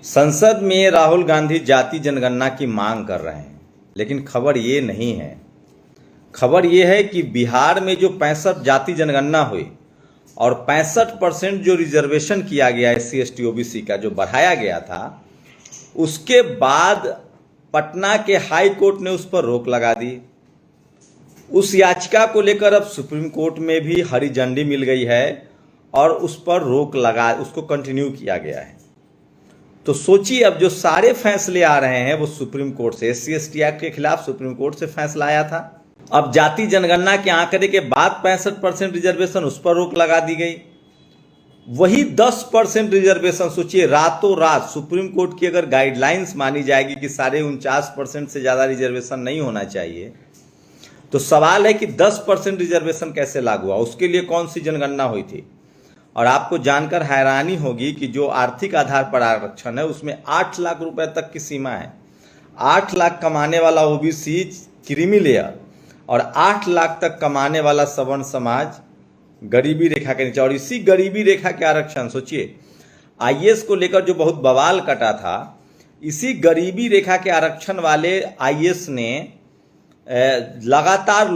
संसद में राहुल गांधी जाति जनगणना की मांग कर रहे हैं, लेकिन खबर ये नहीं है। खबर ये है कि बिहार में जो 65 जाति जनगणना हुई और 65% जो रिजर्वेशन किया गया SC ST OBC का जो बढ़ाया गया था, उसके बाद पटना के हाई कोर्ट ने उस पर रोक लगा दी। उस याचिका को लेकर अब सुप्रीम कोर्ट में भी हरी झंडी मिल गई है और उस पर रोक लगा उसको कंटिन्यू किया गया है। तो सोचिए, अब जो सारे फैसले आ रहे हैं वो सुप्रीम कोर्ट से, SC ST एक्ट के खिलाफ सुप्रीम कोर्ट से फैसला आया था। अब जाति जनगणना के आंकड़े के बाद 65% रिजर्वेशन, उस पर रोक लगा दी गई। वही 10% रिजर्वेशन, सोचिए, रातों रात सुप्रीम कोर्ट की अगर गाइडलाइंस मानी जाएगी कि 49.5% से ज्यादा रिजर्वेशन नहीं होना चाहिए, तो सवाल है कि 10% रिजर्वेशन कैसे लागू हुआ, उसके लिए कौन सी जनगणना हुई थी। और आपको जानकर हैरानी होगी कि जो आर्थिक आधार पर आरक्षण है उसमें 8 लाख रुपए तक की सीमा है। 8 लाख कमाने वाला OBC क्रीमी लेयर और 8 लाख तक कमाने वाला सवर्ण समाज गरीबी रेखा के नीचे। और इसी गरीबी रेखा के आरक्षण, सोचिए, IAS को लेकर जो बहुत बवाल कटा था, इसी गरीबी रेखा के आरक्षण वाले IAS ने लगातार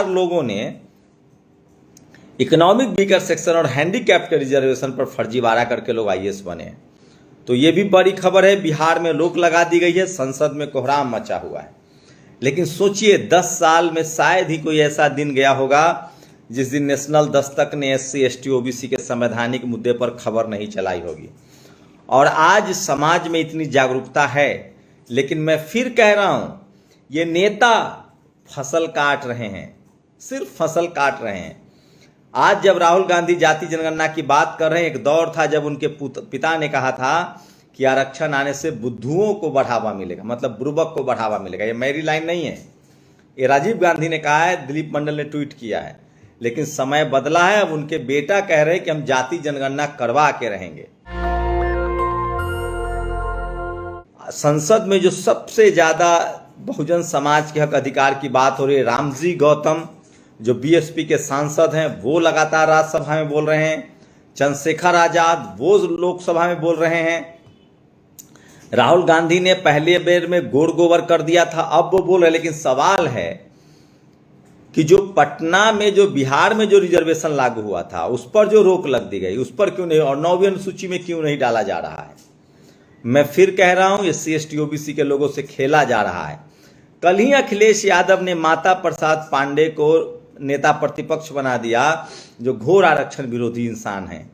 लोगों ने इकोनॉमिक वीकर सेक्शन और हैंडीकैप के रिजर्वेशन पर फर्जीवाड़ा करके लोग IAS बने। तो ये भी बड़ी खबर है। बिहार में रोक लगा दी गई है, संसद में कोहराम मचा हुआ है। लेकिन सोचिए, 10 साल में शायद ही कोई ऐसा दिन गया होगा जिस दिन नेशनल दस्तक ने SC ST OBC के संवैधानिक मुद्दे पर खबर नहीं चलाई होगी। और आज समाज में इतनी जागरूकता है, लेकिन मैं फिर कह रहा हूं, ये नेता फसल काट रहे हैं, सिर्फ फसल काट रहे हैं। आज जब राहुल गांधी जाति जनगणना की बात कर रहे हैं, एक दौर था जब उनके पिता ने कहा था कि आरक्षण आने से बुद्धुओं को बढ़ावा मिलेगा, मतलब बुर्बक को बढ़ावा मिलेगा। ये मेरी लाइन नहीं है, ये राजीव गांधी ने कहा है, दिलीप मंडल ने ट्वीट किया है। लेकिन समय बदला है, अब उनके बेटा कह रहे हैं कि हम जाति जनगणना करवा के रहेंगे। संसद में जो सबसे ज्यादा बहुजन समाज के हक अधिकार की बात हो रही है, रामजी गौतम जो BSP के सांसद हैं वो लगातार राज्यसभा में बोल रहे हैं, चंद्रशेखर आजाद वो लोकसभा में बोल रहे हैं। राहुल गांधी ने पहले बेर में गोड़ गोबर कर दिया था, अब वो बोल रहे हैं। लेकिन सवाल है कि जो पटना में, जो बिहार में जो रिजर्वेशन लागू हुआ था, उस पर जो रोक लग दी गई, उस पर क्यों नहीं, और 9वीं अनुसूची में क्यों नहीं डाला जा रहा है। मैं फिर कह रहा हूं, SC ST OBC के लोगों से खेला जा रहा है। कल ही अखिलेश यादव ने माता प्रसाद पांडे को नेता प्रतिपक्ष बना दिया, जो घोर आरक्षण विरोधी इंसान हैं।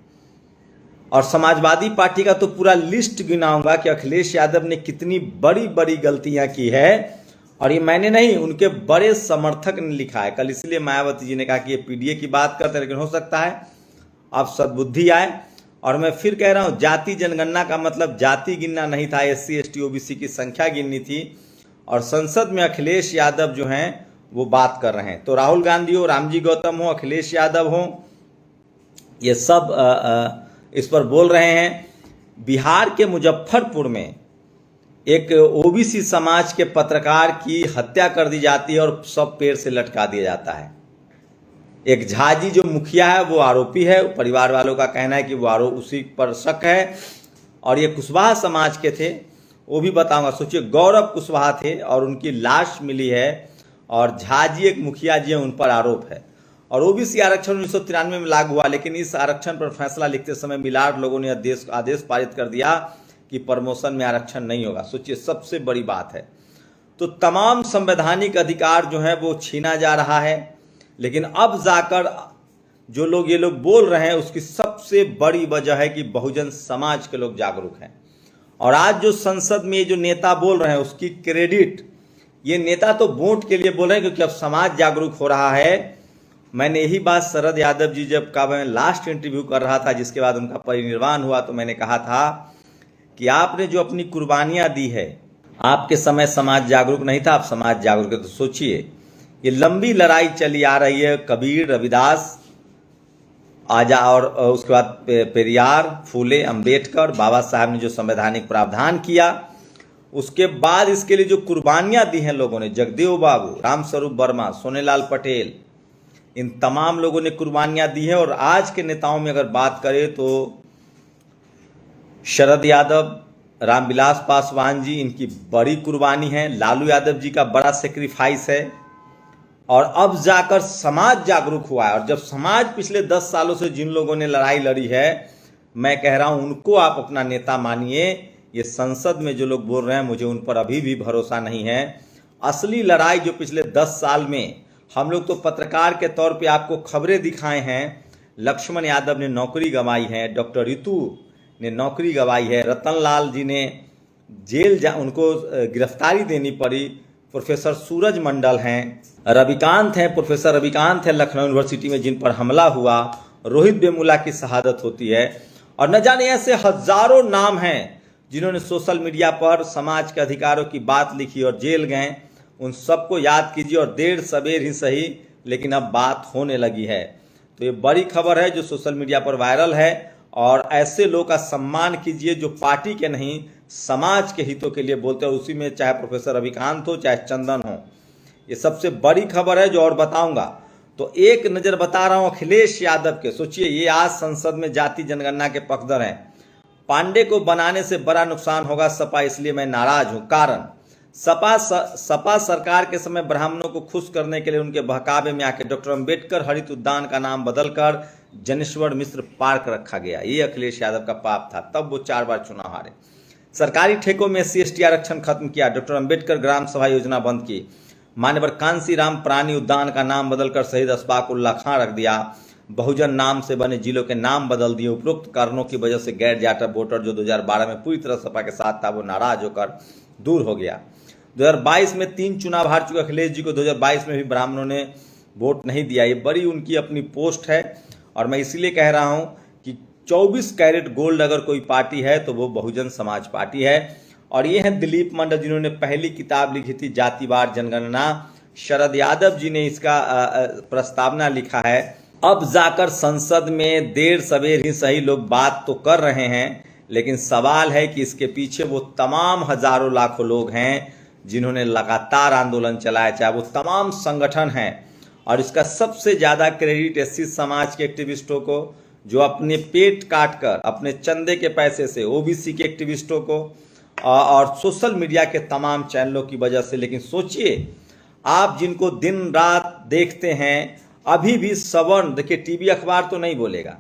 और समाजवादी पार्टी का तो पूरा लिस्ट गिनाऊंगा कि अखिलेश यादव ने कितनी बड़ी बड़ी गलतियां की है। और ये मैंने नहीं, उनके बड़े समर्थक ने लिखा है। कल इसलिए मायावती जी ने कहा कि ये PDA की बात करते हैं, लेकिन हो सकता है अब सद्बुद्धि आए। और मैं फिर कह रहा हूं, जाति जनगणना का मतलब जाति गिनना नहीं था, SC ST OBC की संख्या गिननी थी। और संसद में अखिलेश यादव जो हैं वो बात कर रहे हैं। तो राहुल गांधी हो, रामजी गौतम हो, अखिलेश यादव हो, ये सब इस पर बोल रहे हैं। बिहार के मुजफ्फरपुर में एक OBC समाज के पत्रकार की हत्या कर दी जाती है और सब पेड़ से लटका दिया जाता है। एक झाजी जो मुखिया है वो आरोपी है, परिवार वालों का कहना है कि वो उसी पर शक है। और ये कुशवाहा समाज के थे, वो भी बताऊंगा। सोचिए, गौरव कुशवाहा थे और उनकी लाश मिली है, और झाजी एक मुखिया जी हैं, उन पर आरोप है। और OBC आरक्षण 1993 में लागू हुआ, लेकिन इस आरक्षण पर फैसला लिखते समय मिलाड लोगों ने आदेश पारित कर दिया कि प्रमोशन में आरक्षण नहीं होगा। सोचिए, सबसे बड़ी बात है। तो तमाम संवैधानिक अधिकार जो है वो छीना जा रहा है। लेकिन अब जाकर जो लोग ये लोग बोल रहे हैं, उसकी सबसे बड़ी वजह है कि बहुजन समाज के लोग जागरूक हैं। और आज जो संसद में जो नेता बोल रहे हैं, उसकी क्रेडिट, ये नेता तो वोट के लिए बोल रहे हैं, क्योंकि अब समाज जागरूक हो रहा है। मैंने यही बात शरद यादव जी जब का मैं लास्ट इंटरव्यू कर रहा था, जिसके बाद उनका परिनिर्वाण हुआ, तो मैंने कहा था कि आपने जो अपनी कुर्बानियां दी है, आपके समय समाज जागरूक नहीं था, अब समाज जागरूक है। तो सोचिए, ये लंबी लड़ाई चली आ रही है। कबीर, रविदास, आजा, और उसके बाद पेरियार, फूले, अंबेडकर, बाबा साहब ने जो संवैधानिक प्रावधान किया, उसके बाद इसके लिए जो कुर्बानियां दी हैं लोगों ने, जगदेव बाबू, रामस्वरूप वर्मा, सोनेलाल पटेल, इन तमाम लोगों ने कुर्बानियां दी हैं। और आज के नेताओं में अगर बात करें तो शरद यादव, रामविलास पासवान जी, इनकी बड़ी कुर्बानी है। लालू यादव जी का बड़ा सेक्रीफाइस है। और अब जाकर समाज जागरूक हुआ है। और जब समाज पिछले 10 सालों से जिन लोगों ने लड़ाई लड़ी है, मैं कह रहा हूं उनको आप अपना नेता मानिए। ये संसद में जो लोग बोल रहे हैं, मुझे उन पर अभी भी भरोसा नहीं है। असली लड़ाई जो पिछले 10 साल में हम लोग तो पत्रकार के तौर पे आपको खबरें दिखाए हैं। लक्ष्मण यादव ने नौकरी गंवाई है, डॉक्टर ऋतु ने नौकरी गंवाई है, रतन लाल जी ने उनको गिरफ्तारी देनी पड़ी। प्रोफेसर सूरज मंडल हैं, रविकांत हैं, प्रोफेसर रविकांत हैं लखनऊ यूनिवर्सिटी में, जिन पर हमला हुआ। रोहित वेमुला की शहादत होती है। और न जाने ऐसे हजारों नाम हैं जिन्होंने सोशल मीडिया पर समाज के अधिकारों की बात लिखी और जेल गए। उन सबको याद कीजिए, और देर सवेर ही सही, लेकिन अब बात होने लगी है। तो ये बड़ी खबर है जो सोशल मीडिया पर वायरल है। और ऐसे लोगों का सम्मान कीजिए जो पार्टी के नहीं, समाज के हितों के लिए बोलते हैं। उसी में चाहे प्रोफेसर रविकांत हो, चाहे चंदन हो। ये सबसे बड़ी खबर है जो और बताऊंगा। तो एक नज़र बता रहा हूं अखिलेश यादव के। सोचिए, ये आज संसद में जाति जनगणना के पक्षधर हैं। पांडे को बनाने से बड़ा नुकसान होगा सपा, इसलिए मैं नाराज हूं। कारण सपा सरकार के समय ब्राह्मणों को खुश करने के लिए उनके बहकावे में आके डॉक्टर अंबेडकर हरित उद्यान का नाम बदलकर जनेश्वर मिश्र पार्क रखा गया। ये अखिलेश यादव का पाप था, तब वो 4 बार चुनाव हारे। सरकारी ठेकों में SC/ST आरक्षण खत्म किया, डॉक्टर अंबेडकर ग्राम सभा योजना बंद की, मान्यवर कांसी राम प्राणी उद्यान का नाम बदलकर शहीद अशफाक उल्लाह खां रख दिया, बहुजन नाम से बने जिलों के नाम बदल दिए। उपरोक्त कारणों की वजह से गैर जाटव वोटर जो 2012 में पूरी तरह सपा के साथ था, वो नाराज होकर दूर हो गया। 2022 में 3 चुनाव हार चुके अखिलेश जी को 2022 में भी ब्राह्मणों ने वोट नहीं दिया। ये बड़ी उनकी अपनी पोस्ट है। और मैं इसलिए कह रहा हूं कि 24 कैरेट गोल्ड अगर कोई पार्टी है तो वो बहुजन समाज पार्टी है। और ये हैं दिलीप मंडल, जिन्होंने पहली किताब लिखी थी जातिवार जनगणना। शरद यादव जी ने इसका प्रस्तावना लिखा है। अब जाकर संसद में देर सवेर ही सही लोग बात तो कर रहे हैं, लेकिन सवाल है कि इसके पीछे वो तमाम हजारों लाखों लोग हैं जिन्होंने लगातार आंदोलन चलाया, चाहे वो तमाम संगठन हैं। और इसका सबसे ज़्यादा क्रेडिट SC समाज के एक्टिविस्टों को, जो अपने पेट काट कर अपने चंदे के पैसे से, OBC के एक्टिविस्टों को, और सोशल मीडिया के तमाम चैनलों की वजह से। लेकिन सोचिए, आप जिनको दिन रात देखते हैं, अभी भी सवर्ण, देखिए टीवी अखबार तो नहीं बोलेगा,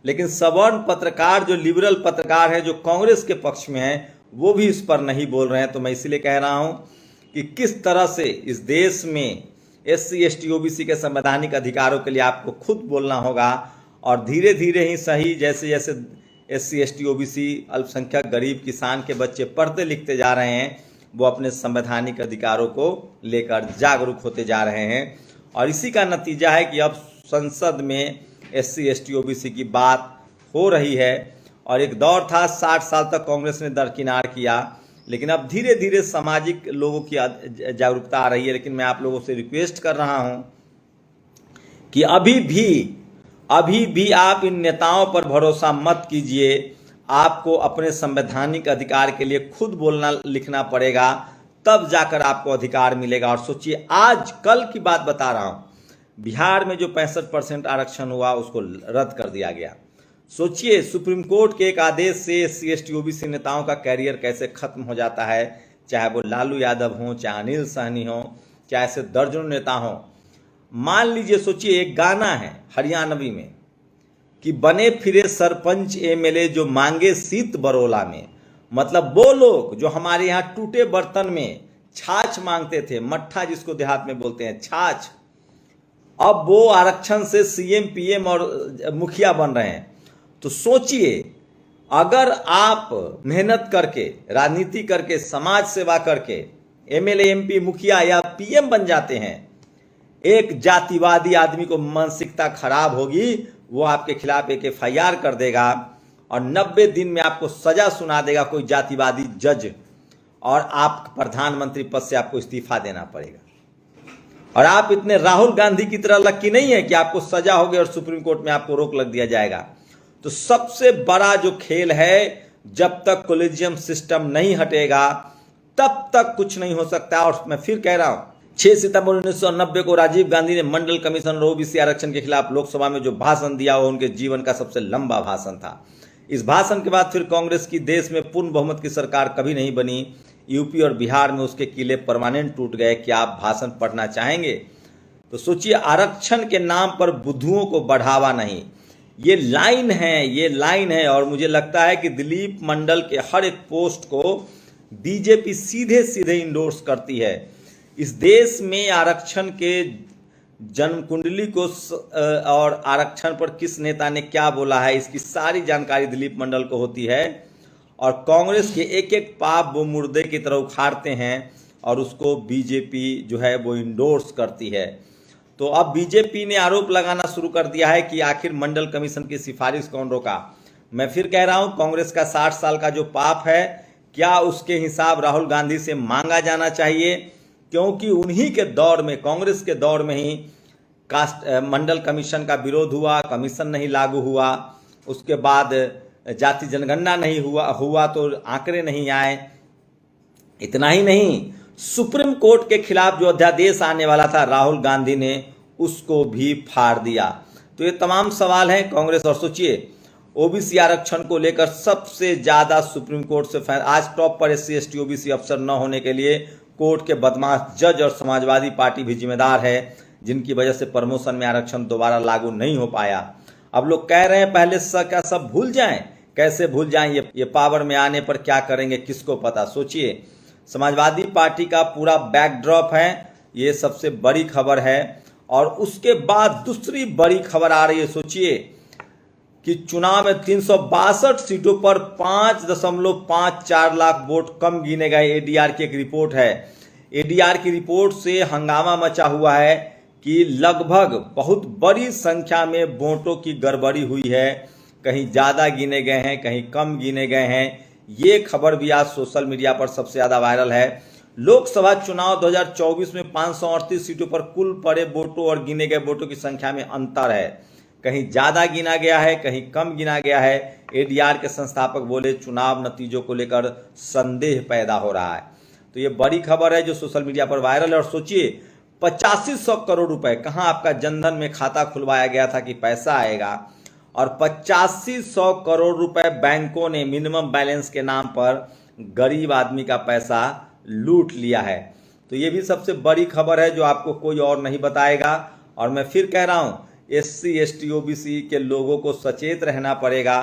लेकिन सवर्ण पत्रकार, जो लिबरल पत्रकार हैं, जो कांग्रेस के पक्ष में हैं, वो भी इस पर नहीं बोल रहे हैं। तो मैं इसलिए कह रहा हूं कि किस तरह से इस देश में SC/ST OBC के संवैधानिक अधिकारों के लिए आपको खुद बोलना होगा। और धीरे धीरे ही सही, जैसे जैसे SC/ST OBC अल्पसंख्यक गरीब किसान के बच्चे पढ़ते लिखते जा रहे हैं, वो अपने संवैधानिक अधिकारों को लेकर जागरूक होते जा रहे हैं। और इसी का नतीजा है कि अब संसद में SC/ST OBC की बात हो रही है। और एक दौर था 60 साल तक कांग्रेस ने दरकिनार किया, लेकिन अब धीरे धीरे सामाजिक लोगों की जागरूकता आ रही है। लेकिन मैं आप लोगों से रिक्वेस्ट कर रहा हूं कि अभी भी आप इन नेताओं पर भरोसा मत कीजिए। आपको अपने संवैधानिक अधिकार के लिए खुद बोलना लिखना पड़ेगा, तब जाकर आपको अधिकार मिलेगा। और सोचिए, आज कल की बात बता रहा हूं, बिहार में जो 65% आरक्षण हुआ उसको रद्द कर दिया गया। सोचिए, सुप्रीम कोर्ट के एक आदेश से SC/ST OBC नेताओं का कैरियर कैसे खत्म हो जाता है, चाहे वो लालू यादव हों, चाहे अनिल सहनी हो, चाहे ऐसे दर्जनों नेता हों। मान लीजिए, सोचिए, एक गाना है हरियाणवी में कि बने फिरे सरपंच MLA जो मांगे सीत बरोला में। मतलब वो लोग जो हमारे यहाँ टूटे बर्तन में छाछ मांगते थे, मट्ठा जिसको देहात में बोलते हैं, छाछ, अब वो आरक्षण से CM PM और मुखिया बन रहे हैं। तो सोचिए, अगर आप मेहनत करके, राजनीति करके, समाज सेवा करके MLA MP मुखिया या PM बन जाते हैं, एक जातिवादी आदमी को मानसिकता खराब होगी, वो आपके खिलाफ एक FIR कर देगा और 90 दिन में आपको सजा सुना देगा कोई जातिवादी जज, और आप प्रधानमंत्री पद से आपको इस्तीफा देना पड़ेगा। और आप इतने राहुल गांधी की तरह लकी नहीं है कि आपको सजा होगी और सुप्रीम कोर्ट में आपको रोक लग दिया जाएगा। तो सबसे बड़ा जो खेल है, जब तक कोलिजियम सिस्टम नहीं हटेगा तब तक कुछ नहीं हो सकता। और मैं फिर कह रहा हूं, 6 सितंबर 1990 को राजीव गांधी ने मंडल कमीशन और OBC आरक्षण के खिलाफ लोकसभा में जो भाषण दिया, वो उनके जीवन का सबसे लंबा भाषण था। इस भाषण के बाद फिर कांग्रेस की देश में पूर्ण बहुमत की सरकार कभी नहीं बनी। यूपी और बिहार में उसके किले परमानेंट टूट गए। क्या आप भाषण पढ़ना चाहेंगे? तो सोचिए, आरक्षण के नाम पर बुद्धुओं को बढ़ावा नहीं, ये लाइन है। और मुझे लगता है कि दिलीप मंडल के हर एक पोस्ट को बीजेपी सीधे सीधे इंडोर्स करती है। इस देश में आरक्षण के जन्म कुंडली को और आरक्षण पर किस नेता ने क्या बोला है, इसकी सारी जानकारी दिलीप मंडल को होती है। और कांग्रेस के एक एक पाप वो मुर्दे की तरह उखाड़ते हैं और उसको बीजेपी जो है वो इंडोर्स करती है। तो अब बीजेपी ने आरोप लगाना शुरू कर दिया है कि आखिर मंडल कमीशन की सिफारिश कौन रोका। मैं फिर कह रहा हूं, कांग्रेस का 60 साल का जो पाप है, क्या उसके हिसाब राहुल गांधी से मांगा जाना चाहिए? क्योंकि उन्हीं के दौर में, कांग्रेस के दौर में ही मंडल कमीशन का विरोध हुआ, कमीशन नहीं लागू हुआ, उसके बाद जाति जनगणना नहीं हुआ तो आंकड़े नहीं आए। इतना ही नहीं, सुप्रीम कोर्ट के खिलाफ जो अध्यादेश आने वाला था, राहुल गांधी ने उसको भी फाड़ दिया। तो ये तमाम सवाल हैं कांग्रेस। और सोचिए, ओबीसी आरक्षण को लेकर सबसे ज्यादा सुप्रीम कोर्ट से आज टॉप पर SC ST OBC अफसर न होने के लिए कोर्ट के बदमाश जज और समाजवादी पार्टी भी जिम्मेदार है, जिनकी वजह से प्रमोशन में आरक्षण दोबारा लागू नहीं हो पाया। अब लोग कह रहे हैं पहले क्या सब भूल जाएं? कैसे भूल जाएं? ये पावर में आने पर क्या करेंगे किसको पता। सोचिए, समाजवादी पार्टी का पूरा बैकड्रॉप है, ये सबसे बड़ी खबर है। और उसके बाद दूसरी बड़ी खबर आ रही है। सोचिए कि चुनाव में 362 सीटों पर 5.54 लाख वोट कम गिने गए। ADR की एक रिपोर्ट है। ADR की रिपोर्ट से हंगामा मचा हुआ है कि लगभग बहुत बड़ी संख्या में वोटों की गड़बड़ी हुई है, कहीं ज़्यादा गिने गए हैं, कहीं कम गिने गए हैं। ये खबर भी आज सोशल मीडिया पर सबसे ज़्यादा वायरल है। लोकसभा चुनाव 2024 में 538 सीटों पर कुल पड़े वोटों और गिने गए वोटों की संख्या में अंतर है, कहीं ज़्यादा गिना गया है, कहीं कम गिना गया है। ADR के संस्थापक बोले चुनाव नतीजों को लेकर संदेह पैदा हो रहा है। तो ये बड़ी खबर है जो सोशल मीडिया पर वायरल है। और सोचिए, 8500 करोड़ रुपए, कहाँ आपका जनधन में खाता खुलवाया गया था कि पैसा आएगा, और 8500 करोड़ रुपए बैंकों ने मिनिमम बैलेंस के नाम पर गरीब आदमी का पैसा लूट लिया है। तो ये भी सबसे बड़ी खबर है जो आपको कोई और नहीं बताएगा। और मैं फिर कह रहा हूँ, SC ST OBC के लोगों को सचेत रहना पड़ेगा,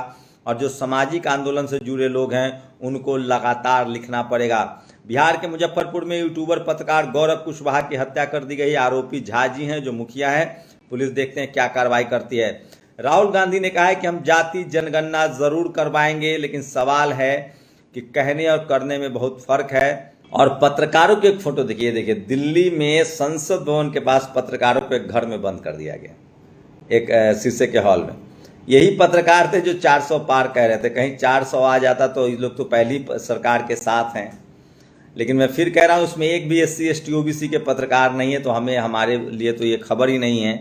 और जो सामाजिक आंदोलन से जुड़े लोग हैं उनको लगातार लिखना पड़ेगा। बिहार के मुजफ्फरपुर में यूट्यूबर पत्रकार गौरव कुशवाहा की हत्या कर दी गई। आरोपी झा जी हैं जो मुखिया है। पुलिस देखते हैं क्या कार्रवाई करती है। राहुल गांधी ने कहा है कि हम जाति जनगणना जरूर करवाएंगे, लेकिन सवाल है कि कहने और करने में बहुत फर्क है। और पत्रकारों की एक फोटो देखिए, दिल्ली में संसद भवन के पास पत्रकारों को एक घर में बंद कर दिया गया, एक शीशे के हॉल में। यही पत्रकार थे जो 400 पार कह रहे थे। कहीं 400 आ जाता तो ये लोग तो पहली सरकार के साथ हैं। लेकिन मैं फिर कह रहा हूँ, उसमें एक भी SC ST OBC के पत्रकार नहीं है, तो हमारे लिए तो ये खबर ही नहीं है।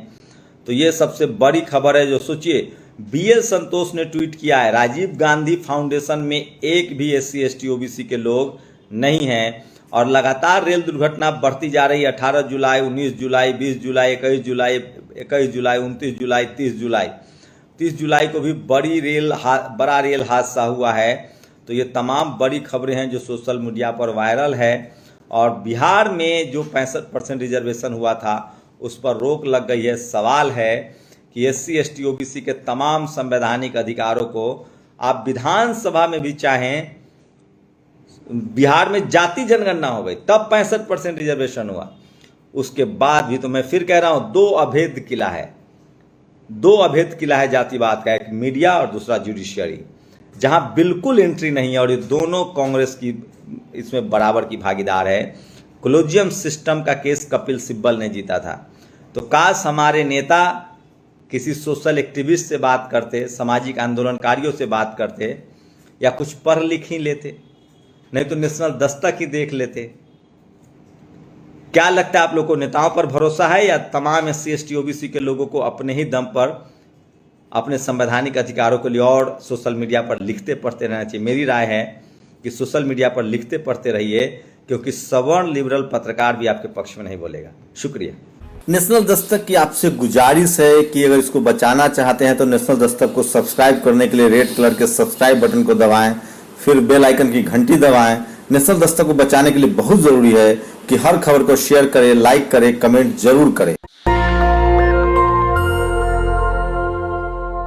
तो ये सबसे बड़ी खबर है जो सोचिए, BL संतोष ने ट्वीट किया है, राजीव गांधी फाउंडेशन में एक भी SC ST OBC के लोग नहीं हैं। और लगातार रेल दुर्घटना बढ़ती जा रही है। 18 जुलाई, 19 जुलाई, 20 जुलाई, 21 जुलाई, 29 जुलाई, 30 जुलाई, 30 जुलाई को भी बड़ा रेल हादसा हुआ है। तो ये तमाम बड़ी खबरें हैं जो सोशल मीडिया पर वायरल है। और बिहार में जो 65% रिजर्वेशन हुआ था उस पर रोक लग गई है। सवाल है कि SC ST OBC के तमाम संवैधानिक अधिकारों को आप विधानसभा में भी चाहें, बिहार में जाति जनगणना हो गई तब 65% रिजर्वेशन हुआ, उसके बाद भी। तो मैं फिर कह रहा हूं, दो अभेद किला है जातिवाद का, एक मीडिया और दूसरा जुडिशियरी, जहां बिल्कुल एंट्री नहीं है। और ये दोनों कांग्रेस की इसमें बराबर की भागीदार है। कोलिजियम सिस्टम का केस कपिल सिब्बल ने जीता था। तो काश हमारे नेता किसी सोशल एक्टिविस्ट से बात करते, सामाजिक आंदोलनकारियों से बात करते, या कुछ पढ़ लिख ही लेते, नहीं तो नेशनल दस्तक ही देख लेते। क्या लगता है आप लोगों को, नेताओं पर भरोसा है या तमाम SC ST OBC के लोगों को अपने ही दम पर अपने संवैधानिक अधिकारों के लिए और सोशल मीडिया पर लिखते पढ़ते रहना चाहिए? मेरी राय है कि सोशल मीडिया पर लिखते पढ़ते रहिए, क्योंकि सवर्ण लिबरल पत्रकार भी आपके पक्ष में नहीं बोलेगा। शुक्रिया। नेशनल दस्तक की आपसे गुजारिश है कि अगर इसको बचाना चाहते हैं तो नेशनल दस्तक को सब्सक्राइब करने के लिए रेड कलर के सब्सक्राइब बटन को दबाएं, फिर बेल आइकन की घंटी दबाएं। नेशनल दस्तक को बचाने के लिए बहुत जरूरी है कि हर खबर को शेयर करें, लाइक करें, कमेंट जरूर करें।